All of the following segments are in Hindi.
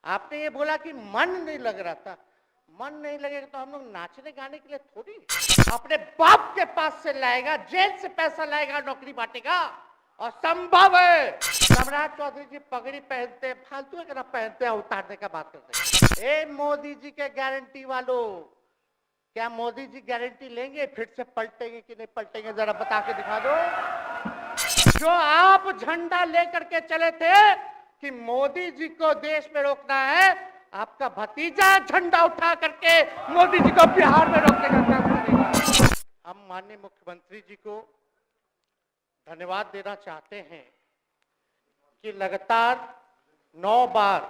आपने ये बोला कि मन नहीं लग रहा था। मन नहीं लगेगा तो हम लोग नाचने गाने के लिए थोड़ी अपने बाप के पास से लाएगा, जेल से पैसा लाएगा, नौकरी बांटेगा। और संभव है सम्राट चौधरी जी पगड़ी पहनते, फालतू अगर पहनते हैं, उतारने का बात करते हैं। ए मोदी जी के गारंटी वालों, क्या मोदी जी गारंटी लेंगे फिर से पलटेंगे कि नहीं पलटेंगे? जरा बता के दिखा दो। जो आप झंडा लेकर के चले थे कि मोदी जी को देश में रोकना है, आपका भतीजा झंडा उठा करके मोदी जी को बिहार में रोकने का काम करेगा। हम माननीय मुख्यमंत्री जी को धन्यवाद देना चाहते हैं कि लगातार 9 बार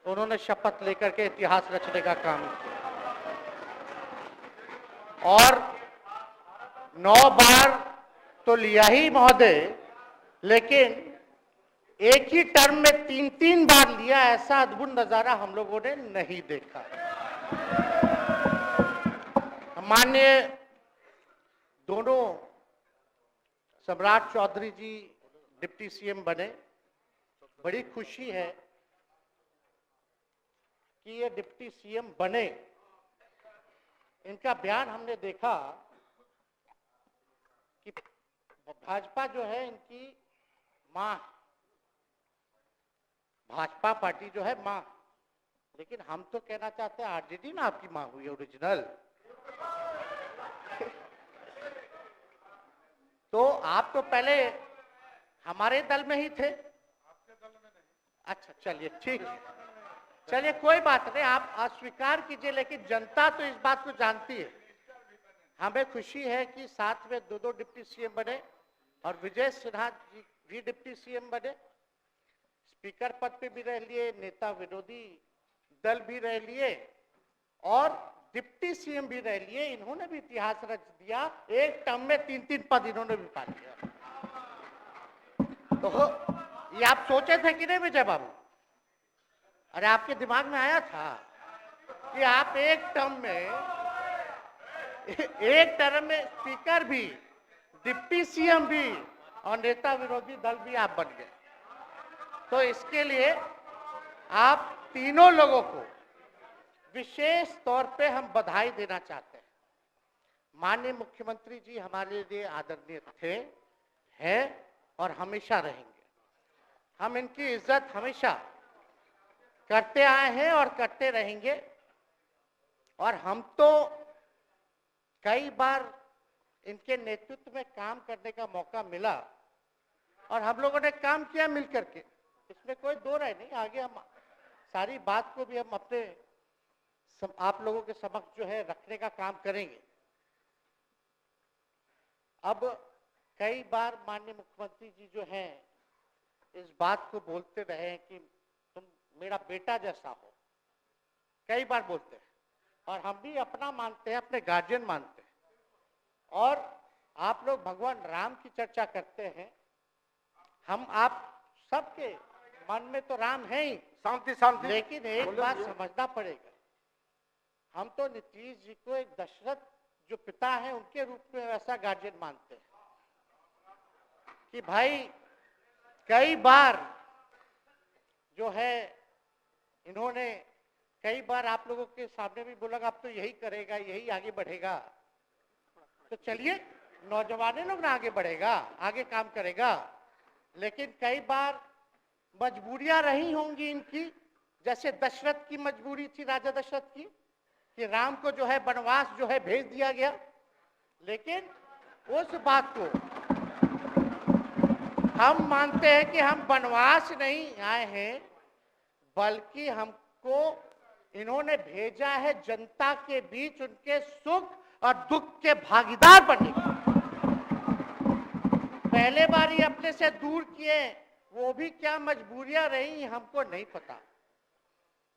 उन्होंने शपथ लेकर के इतिहास रचने का काम किया और 9 बार तो लिया ही महोदय, लेकिन एक ही टर्म में 3-3 बार लिया, ऐसा अद्भुत नजारा हम लोगों ने नहीं देखा। माननीय दोनों सम्राट चौधरी जी डिप्टी सीएम बने, बड़ी खुशी है कि ये डिप्टी सीएम बने। इनका बयान हमने देखा कि भाजपा जो है इनकी मां, भाजपा पार्टी जो है मां, लेकिन हम तो कहना चाहते हैं आरजेडी ना आपकी मां हुई ओरिजिनल। तो आप तो पहले हमारे दल में ही थे। आपके दल में नहीं? अच्छा चलिए ठीक है, चलिए कोई बात नहीं, आप अस्वीकार कीजिए, लेकिन जनता तो इस बात को जानती है। हमें खुशी है कि साथ में 2 डिप्टी सीएम बने और विजय सिन्हा जी भी डिप्टी सीएम बने, स्पीकर पद पे भी रह लिए, नेता विरोधी दल भी रह लिए और डिप्टी सीएम भी रह लिए। इन्होंने भी इतिहास रच दिया, एक टर्म में 3-3 पद इन्होंने भी पा लिया। तो ये आप सोचे थे कि नहीं विजय बाबू? अरे आपके दिमाग में आया था कि आप एक टर्म में स्पीकर भी, डिप्टी सीएम भी और नेता विरोधी दल भी आप बन गए। तो इसके लिए आप तीनों लोगों को विशेष तौर पे हम बधाई देना चाहते हैं। माननीय मुख्यमंत्री जी हमारे लिए आदरणीय थे, हैं और हमेशा रहेंगे। हम इनकी इज्जत हमेशा करते आए हैं और करते रहेंगे। और हम तो कई बार इनके नेतृत्व में काम करने का मौका मिला और हम लोगों ने काम किया मिलकर के, इसमें कोई दो राय नहीं। आगे हम सारी बात को भी हम अपने आप लोगों के समक्ष जो है रखने का काम करेंगे। अब कई बार माननीय मुख्यमंत्री जी जो हैं इस बात को बोलते रहे हैं कि तुम मेरा बेटा जैसा हो, कई बार बोलते हैं और हम भी अपना मानते हैं, अपने गार्जियन मानते हैं। और आप लोग भगवान राम की चर्चा करते हैं, हम आप सबके मन में तो राम है ही, शांति शांति, लेकिन एक बात समझना पड़ेगा, हम तो नीतीश जी को एक दशरथ जो पिता है उनके रूप में वैसा गार्जियन मानते हैं कि भाई कई बार जो है इन्होंने कई बार आप लोगों के सामने भी बोला अब तो यही करेगा, यही आगे बढ़ेगा। तो चलिए नौजवान लोग ना आगे बढ़ेगा, आगे काम करेगा, लेकिन कई बार मजबूरियां रही होंगी इनकी, जैसे दशरथ की मजबूरी थी, राजा दशरथ की, कि राम को जो है वनवास जो है भेज दिया गया। लेकिन उस बात को हम मानते हैं कि हम वनवास नहीं आए हैं, बल्कि हमको इन्होंने भेजा है जनता के बीच उनके सुख और दुख के भागीदार बनने के। पहले बार ये अपने से दूर किए, वो भी क्या मजबूरियां रही हमको नहीं पता,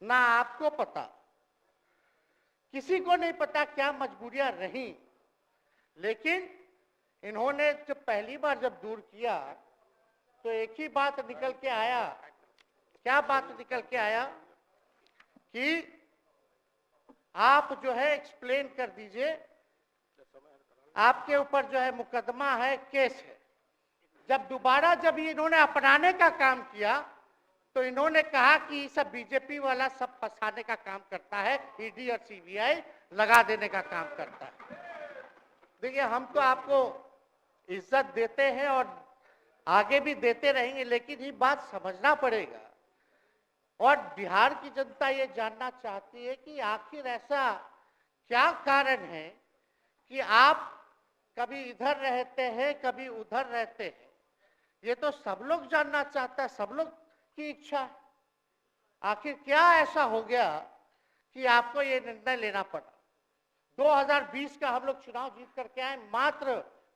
ना आपको पता, किसी को नहीं पता क्या मजबूरियां रही। लेकिन इन्होंने जब पहली बार जब दूर किया तो एक ही बात निकल के आया। क्या बात निकल के आया कि आप जो है एक्सप्लेन कर दीजिए, आपके ऊपर जो है मुकदमा है, केस है। जब दोबारा जब इन्होंने अपनाने का काम किया तो इन्होंने कहा कि सब बीजेपी वाला सब फंसाने का काम करता है, ईडी और सीबीआई लगा देने का काम करता है। देखिए, हम तो आपको इज्जत देते हैं और आगे भी देते रहेंगे, लेकिन ये बात समझना पड़ेगा। और बिहार की जनता ये जानना चाहती है कि आखिर ऐसा क्या कारण है कि आप कभी इधर रहते हैं, कभी उधर रहते हैं। ये तो सब लोग जानना चाहता है, सब लोग की इच्छा है। आखिर क्या ऐसा हो गया कि आपको ये निर्णय लेना पड़ा। 2020 का हम लोग चुनाव जीत करके आए, मात्र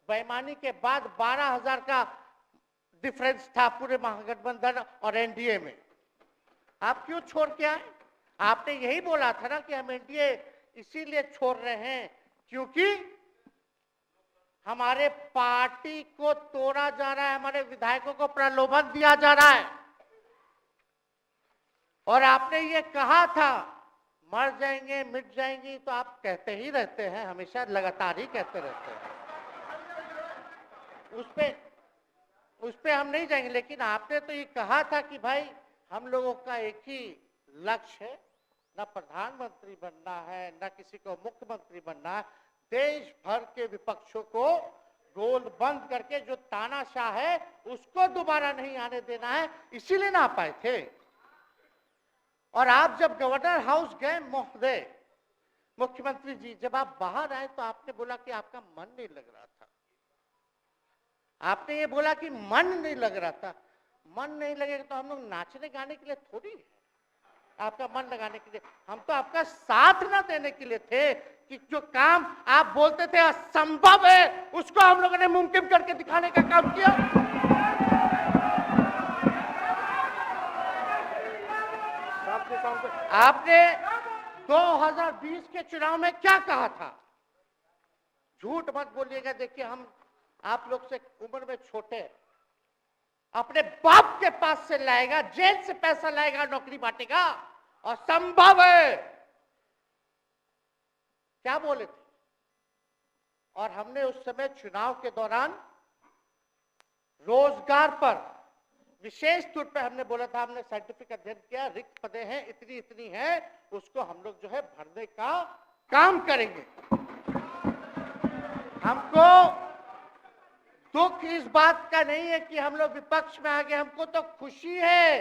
बेईमानी के बाद 12,000 का डिफरेंस था पूरे महागठबंधन और एनडीए में। आप क्यों छोड़ के आए? आपने यही बोला था ना कि हम एनडीए इसीलिए छोड़ रहे हैं क्योंकि हमारे पार्टी को तोड़ा जा रहा है, हमारे विधायकों को प्रलोभन दिया जा रहा है। और आपने ये कहा था मर जाएंगे, मिट जाएंगी, तो आप कहते ही रहते हैं, हमेशा लगातार ही कहते रहते हैं। उस पे हम नहीं जाएंगे, लेकिन आपने तो ये कहा था कि भाई हम लोगों का एक ही लक्ष्य है, न प्रधानमंत्री बनना है, न किसी को मुख्यमंत्री बनना है। देश भर के विपक्षों को गोल बंद करके जो तानाशाह है उसको दोबारा नहीं आने देना है, इसीलिए ना आ पाए थे। और आप जब गवर्नर हाउस गए महोदय, मुख्यमंत्री जी, जब आप बाहर आए तो आपने बोला कि आपका मन नहीं लग रहा था। आपने ये बोला कि मन नहीं लग रहा था। मन नहीं लगेगा तो हम लोग नाचने गाने के लिए थोड़ी है, आपका मन लगाने के लिए। हम तो आपका साथ ना देने के लिए थे कि जो काम आप बोलते थे असंभव है, उसको हम लोगों ने मुमकिन करके दिखाने का काम किया। आपने 2020 के चुनाव में क्या कहा था? झूठ मत बोलिएगा। देखिए, हम आप लोग से उम्र में छोटे, अपने बाप के पास से लाएगा, जेल से पैसा लाएगा, नौकरी बांटेगा, और संभव है, क्या बोले थे? और हमने उस समय चुनाव के दौरान रोजगार पर विशेष तौर पे हमने बोला था, हमने साइंटिफिक अध्ययन किया, रिक्त पदें हैं इतनी इतनी है, उसको हम लोग जो है भरने का काम करेंगे। हमको दुख इस बात का नहीं है कि हम लोग विपक्ष में आ गए, हमको तो खुशी है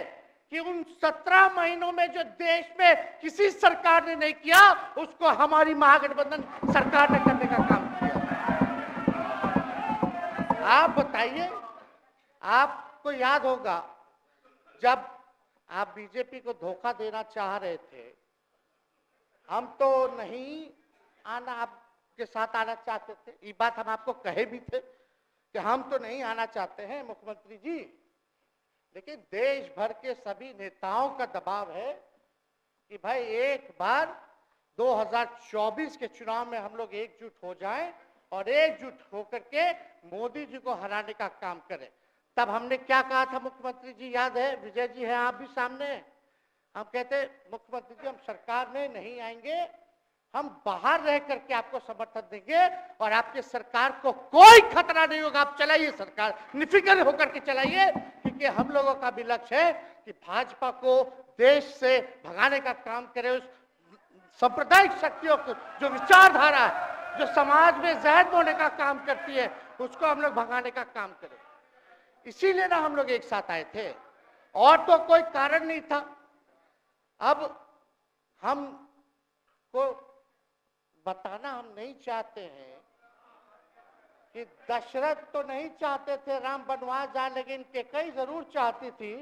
कि उन 17 महीनों में जो देश में किसी सरकार ने नहीं किया, उसको हमारी महागठबंधन सरकार ने करने का काम किया। आप बताइए, आपको याद होगा जब आप बीजेपी को धोखा देना चाह रहे थे, हम तो नहीं आना, आपके साथ आना चाहते थे। ये बात हम आपको कहे भी थे कि हम तो नहीं आना चाहते हैं मुख्यमंत्री जी, लेकिन देश भर के सभी नेताओं का दबाव है कि भाई एक बार 2024 के चुनाव में हम लोग एकजुट हो जाएं और एकजुट होकर के मोदी जी को हराने का काम करें। तब हमने क्या कहा था मुख्यमंत्री जी, याद है? विजय जी हैं, आप भी सामने। हम कहते मुख्यमंत्री जी, हम सरकार में नहीं आएंगे, हम बाहर रह करके आपको समर्थन देंगे और आपके सरकार को कोई खतरा नहीं होगा, आप चलाइए सरकार, निफिक्र होकर के चलाइए, क्योंकि हम लोगों का भी लक्ष्य है कि भाजपा को देश से भगाने का काम करे। उस सांप्रदायिक शक्तियों को, जो विचारधारा है, जो समाज में जहर बोने का काम करती है, उसको हम लोग भगाने का काम करें। इसीलिए ना हम लोग एक साथ आए थे, और तो कोई कारण नहीं था। अब हम को बताना हम नहीं चाहते हैं कि दशरथ तो नहीं चाहते थे राम वनवास जाए, लेकिन कैकेयी जरूर चाहती थी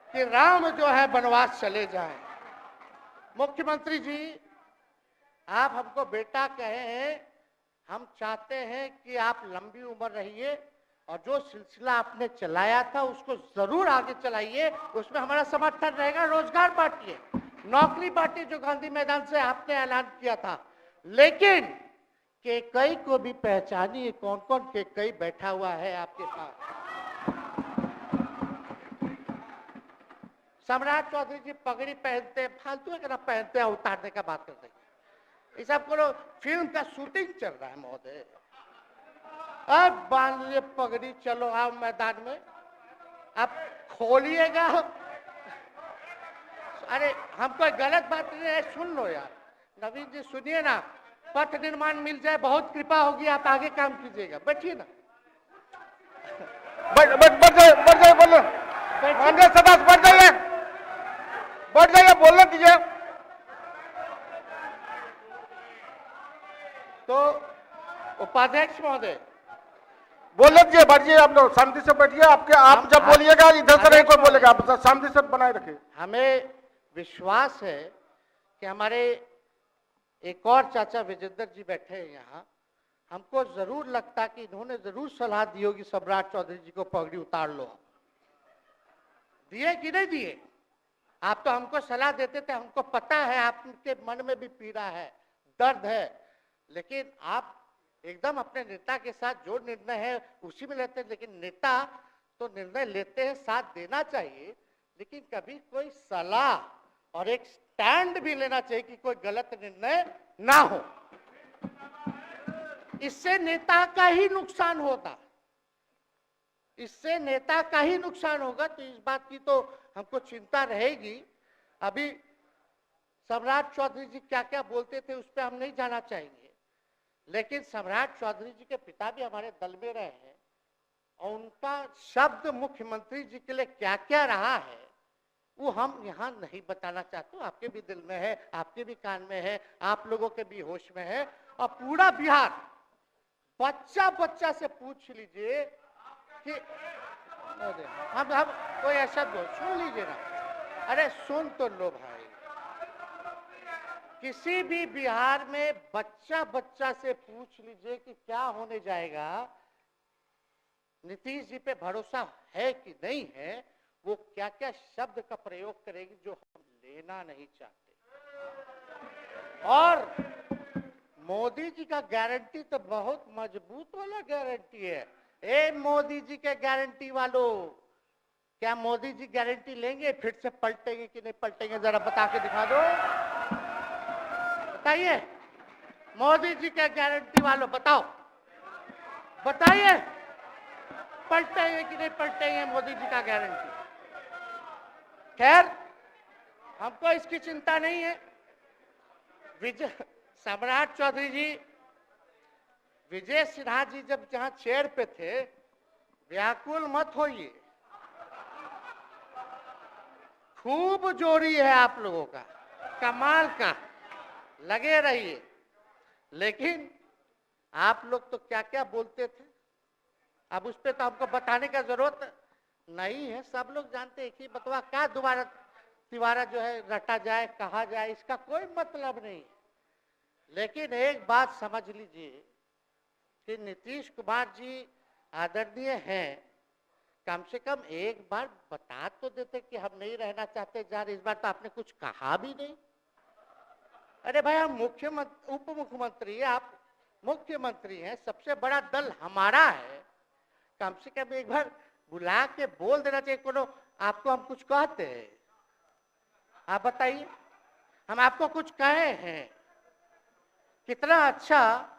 कि राम जो है वनवास चले जाएं। मुख्यमंत्री जी, आप हमको बेटा कहे हैं, हम चाहते हैं कि आप लंबी उम्र रहिए और जो सिलसिला आपने चलाया था उसको जरूर आगे चलाइए, उसमें हमारा समर्थन रहेगा। रोजगार बांटिए, नौकरी बांटिए, जो गांधी मैदान से आपने ऐलान किया था। लेकिन कैकेयी को भी पहचानिए, कौन कौन कैकेयी बैठा हुआ है आपके पास। सम्राट चौधरी जी पगड़ी पहनते हैं, फालतू है, पहनते हैं, उतारने का बात करते हैं। ये सब को फिल्म का शूटिंग चल रहा है महोदय, अब बांध लिए पगड़ी, चलो आओ मैदान में। अब खोलिएगा अरे हम कोई गलत बात नहीं है, सुन लो यार। नवीन जी सुनिए ना, पथ निर्माण मिल जाए, बहुत कृपा होगी, आप आगे काम कीजिएगा, बैठिए ना। बढ़ जाइए बोलो, माननीय सदस्य बढ़ जाइए बोलने दीजिए। तो उपाध्यक्ष महोदय बोलने दीजिए, बैठिए, आप लोग शांति से बैठिए। आप जब बोलिएगा इधर से नहीं कोई बोलेगा, आप शांति से बनाए रखिए। हमें विश्वास है कि हमारे एक और चाचा विजेंद्र जी बैठे हैं यहाँ, हमको जरूर लगता कि इन्होंने जरूर सलाह दी होगी सम्राट चौधरी जी को पगड़ी उतार लो। दिए कि नहीं दिए? आप तो हमको सलाह देते थे, हमको पता है आपके मन में भी पीड़ा है, दर्द है, लेकिन आप एकदम अपने नेता के साथ जो निर्णय है उसी में लेते हैं। लेकिन नेता तो निर्णय लेते हैं, साथ देना चाहिए, लेकिन कभी कोई सलाह और एक स्टैंड भी लेना चाहिए कि कोई गलत निर्णय ना हो। इससे नेता का ही नुकसान होता, इससे नेता का ही नुकसान होगा। तो इस बात की तो हमको चिंता रहेगी। अभी सम्राट चौधरी जी क्या क्या बोलते थे उस पर हम नहीं जाना चाहेंगे, लेकिन सम्राट चौधरी जी के पिता भी हमारे दल में रहे हैं और उनका शब्द मुख्यमंत्री जी के लिए क्या क्या रहा है वो हम यहाँ नहीं बताना चाहते। आपके भी दिल में है, आपके भी कान में है, आप लोगों के भी होश में है, और पूरा बिहार बच्चा बच्चा से पूछ लीजिए कि हम कोई ऐसा बोल, सुन लीजिए ना, अरे सुन तो लो भाई। किसी भी बिहार में बच्चा बच्चा से पूछ लीजिए कि क्या होने जाएगा, नीतीश जी पे भरोसा है कि नहीं है, वो क्या क्या शब्द का प्रयोग करेगी जो हम लेना नहीं चाहते। और मोदी जी का गारंटी तो बहुत मजबूत वाला गारंटी है। ए मोदी जी के गारंटी वालों, क्या मोदी जी गारंटी लेंगे फिर से पलटेंगे कि नहीं पलटेंगे? जरा बता के दिखा दो, बताइए। मोदी जी के गारंटी वालों बताओ, बताइए पलटेंगे कि नहीं पलटेंगे मोदी जी का गारंटी? खैर हमको इसकी चिंता नहीं है। विजय सम्राट चौधरी जी, विजय सिन्हा जी जब जहां चेयर पे थे, व्याकुल मत होइए, खूब जोरी है आप लोगों का, कमाल का, लगे रहिए। लेकिन आप लोग तो क्या क्या बोलते थे, अब उस पर तो हमको बताने का जरूरत नहीं है, सब लोग जानते हैं कि बतवा क्या दोबारा तिवारा जो है रटा जाए, कहा जाए, इसका कोई मतलब नहीं। लेकिन एक बात समझ लीजिए कि नीतीश कुमार जी आदरणीय हैं, कम से कम एक बार बता तो देते कि हम नहीं रहना चाहते जा रहे। इस बार तो आपने कुछ कहा भी नहीं। अरे भाई हम मुख्यमंत्री, उप मुख्यमंत्री, आप मुख्यमंत्री हैं, सबसे बड़ा दल हमारा है, कम से कम एक बार बुला के बोल देना चाहिए। कोनो आपको हम कुछ कहते हैं? आप बताइए, हम आपको कुछ कहे हैं? कितना अच्छा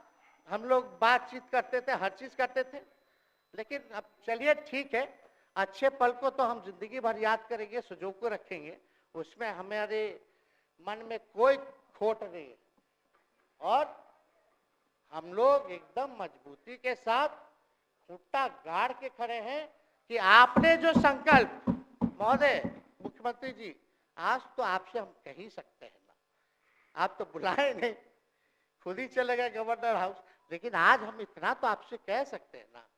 हम लोग बातचीत करते थे, हर चीज करते थे। लेकिन अब चलिए ठीक है, अच्छे पल को तो हम जिंदगी भर याद करेंगे, सुजो को रखेंगे, उसमें हमारे मन में कोई खोट नहीं है। और हम लोग एकदम मजबूती के साथ खुट्टा गाड़ के खड़े हैं कि आपने जो संकल्प, महोदय मुख्यमंत्री जी, आज तो आपसे हम कह ही सकते हैं ना, आप तो बुलाए नहीं, खुद ही चले गए गवर्नर हाउस, लेकिन आज हम इतना तो आपसे कह सकते हैं ना,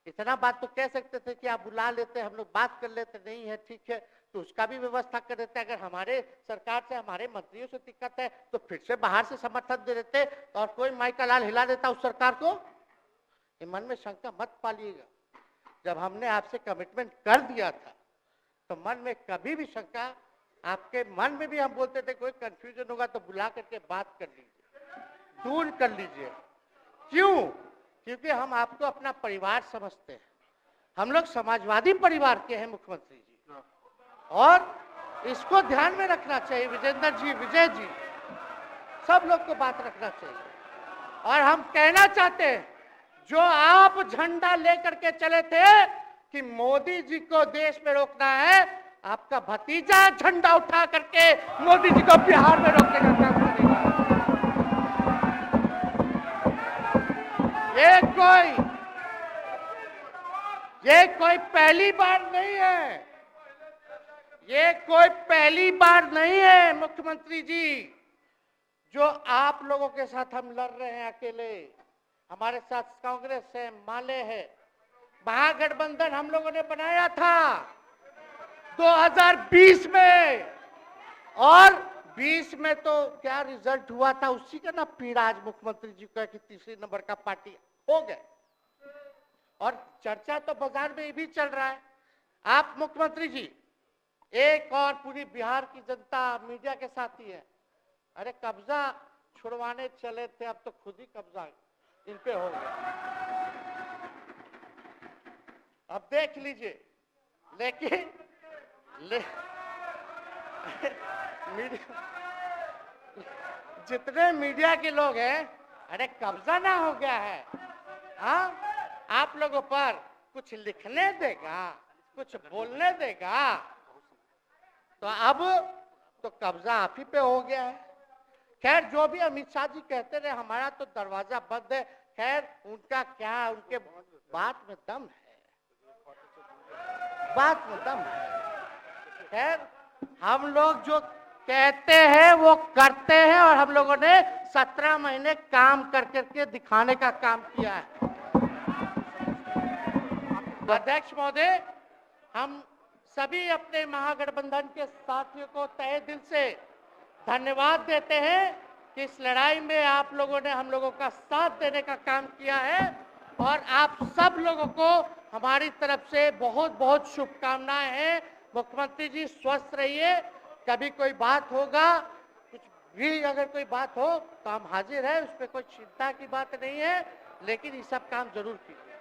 इतना बात तो कह सकते थे कि आप बुला लेते, हम लोग बात कर लेते। नहीं है ठीक है, तो उसका भी व्यवस्था कर देते। अगर हमारे सरकार से, हमारे मंत्रियों से दिक्कत है तो फिर से बाहर से समर्थन दे देते और कोई माई का लाल हिला देता उस सरकार को। ये मन में शंका मत पालिएगा, जब हमने आपसे कमिटमेंट कर दिया था तो मन में कभी भी शंका, आपके मन में भी हम बोलते थे कोई कंफ्यूजन होगा तो बुला करके बात कर लीजिए, दूर कर लीजिए। क्यों? क्योंकि हम आपको अपना परिवार समझते हैं, हम लोग समाजवादी परिवार के हैं मुख्यमंत्री जी, और इसको ध्यान में रखना चाहिए। विजेंद्र जी, विजय जी, सब लोग को बात रखना चाहिए। और हम कहना चाहते हैं, जो आप झंडा लेकर के चले थे कि मोदी जी को देश में रोकना है, आपका भतीजा झंडा उठा करके मोदी जी को बिहार में रोकने का काम करेगा। ये कोई पहली बार नहीं है, ये कोई पहली बार नहीं है मुख्यमंत्री जी, जो आप लोगों के साथ हम लड़ रहे हैं अकेले। हमारे साथ कांग्रेस है, माले है, महागठबंधन हम लोगों ने बनाया था 2020 में, और 20 में तो क्या रिजल्ट हुआ था उसी का ना पीड़ा आज मुख्यमंत्री जी का कि तीसरे नंबर का पार्टी हो गए। और चर्चा तो बाजार में ये भी चल रहा है, आप मुख्यमंत्री जी एक और पूरी बिहार की जनता मीडिया के साथ ही है। अरे कब्जा छुड़वाने चले थे, अब तो खुद ही कब्जा इन पे हो गया। अब देख लीजिए, लेकिन जितने मीडिया के लोग हैं, अरे कब्जा ना हो गया है, हाँ आप लोगों पर कुछ लिखने देगा, कुछ बोलने देगा, तो अब तो कब्जा आप ही पे हो गया है। खैर जो भी अमित शाह जी कहते रहे, हमारा तो दरवाजा बंद है। खैर उनका क्या, उनके बात में दम है, बात में दम है। खैर हम लोग जो कहते हैं वो करते हैं, और हम लोगों ने 17 महीने काम कर करके दिखाने का काम किया है। अध्यक्ष महोदय, हम सभी अपने महागठबंधन के साथियों को तहे दिल से धन्यवाद देते हैं कि इस लड़ाई में आप लोगों ने हम लोगों का साथ देने का काम किया है, और आप सब लोगों को हमारी तरफ से बहुत बहुत शुभकामनाएं हैं। मुख्यमंत्री जी स्वस्थ रहिए, कभी कोई बात होगा, कुछ भी अगर कोई बात हो तो हम हाजिर हैं, उसमें कोई चिंता की बात नहीं है, लेकिन ये सब काम जरूर कीजिए।